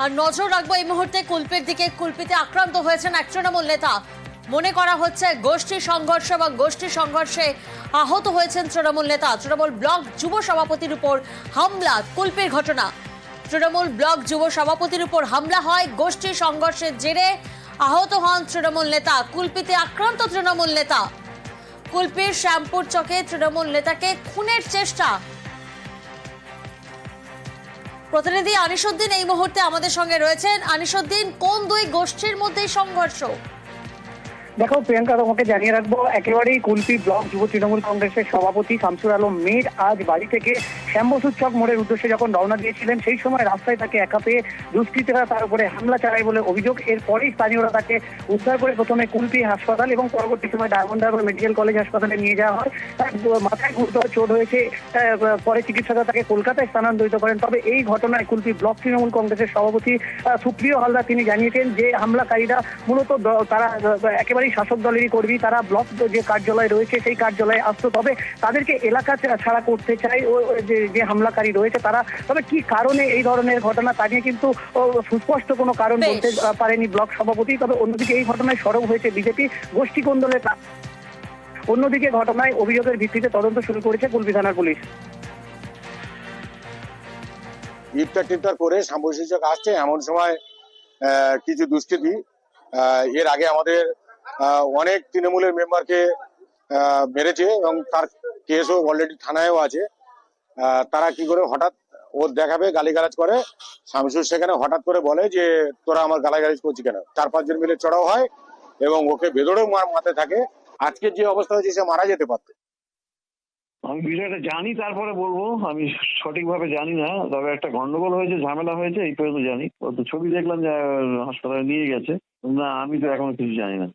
আর নজর রাখবো এই মুহূর্তে কুলপির দিকে। কুলপিতে আক্রান্ত হয়েছেন এক তৃণমূল নেতা। মনে করা হচ্ছে গোষ্ঠী সংঘর্ষ বা গোষ্ঠী সংঘর্ষে আহত হয়েছেন তৃণমূল নেতা। তৃণমূল ব্লক যুব সভাপতির উপর হামলা, কুলপির ঘটনা। তৃণমূল ব্লক যুব সভাপতির উপর হামলা হয়, গোষ্ঠী সংঘর্ষের জেরে আহত হন তৃণমূল নেতা। কুলপিতে আক্রান্ত তৃণমূল নেতা। কুলপির শ্যামপুর চকে তৃণমূল নেতাকে খুনের চেষ্টা। প্রতিনিধি আনিসুদ্দিন এই মুহূর্তে আমাদের সঙ্গে রয়েছেন। আনিসুদ্দিন, কোন দুই গোষ্ঠীর মধ্যে সংঘর্ষ? দেখো প্রিয়াঙ্কা, তোমাকে জানিয়ে রাখবো, একেবারেই কুলপি ব্লক যুব তৃণমূল কংগ্রেসের সভাপতি শামসুর আলম মীর আজ বাড়ি থেকে শ্যামবসুর চক মোড়ের উদ্দেশ্যে যখন রওনা দিয়েছিলেন, সেই সময় রাস্তায় তাকে একা পেয়ে দুষ্কৃতীরা তার উপরে হামলা চালায় বলে অভিযোগ। এরপরেই স্থানীয়রা তাকে উদ্ধার করে প্রথমে কুলপি হাসপাতাল এবং পরবর্তী সময় ডায়মন্ড হারবার মেডিকেল কলেজ হাসপাতালে নিয়ে যাওয়া হয়। তার মাথায় গুরুতর চোট হয়েছে, পরে চিকিৎসকরা তাকে কলকাতায় স্থানান্তরিত করেন। তবে এই ঘটনায় কুলপি ব্লক তৃণমূল কংগ্রেসের সভাপতি সুপ্রিয় হালদার তিনি জানিয়েছেন যে হামলাকারীরা মূলত তারা একেবারে শাসক দলেরই কর্মী। তারা ব্লক যে কার্যালয় রয়েছে সেই কার্যালয়ে আসতো, তবে তাদেরকে এলাকা ছাড়া করতে চায় যে হামলাকারী রয়েছে তারা। তবে কি কারণে এই ধরনের ঘটনা তা নিয়ে কিন্তু সুস্পষ্ট কোনো কারণ বলতে পারেনি ব্লক সভাপতি। তবে অন্যদিকে এই ঘটনায় সরব হয়েছে বিজেপি। গোষ্ঠী কোন্দলের অন্যদিকে ঘটনায় অভিযোগের ভিত্তিতে তদন্ত শুরু করেছে কুলপি থানার পুলিশ। ইফতার টিফতার করে শ্যামবসুর চক আসছে এমন সময় কিছু দুষ্কৃতী এর আগে আমাদের অনেক তৃণমূলের মেম্বারকে মেরেছে এবং তার কেসও অলরেডি থানায়ও আছে। তারা কি করে হঠাৎ ওর দেখাবে গালিগালাজ করে। শামসুর সেখানে হঠাৎ করে বলে যে তোরা আমার গালাগালিজ করছি কেন। 4-5 জন মিলে চড়াও হয় এবং ওকে বেদড়েও মারতে থাকে। আজকের যে অবস্থা হয়েছে সে মারা যেতে পারত। আমি বিষয়টা জানি, তারপরে বলবো। আমি সঠিকভাবে জানি না, তবে একটা গন্ডগোল হয়েছে, ঝামেলা হয়েছে এই পর্যন্ত জানি। ও তো ছবি দেখলাম যে হাসপাতালে নিয়ে গেছে। না, আমি তো এখনো কিছু জানি না।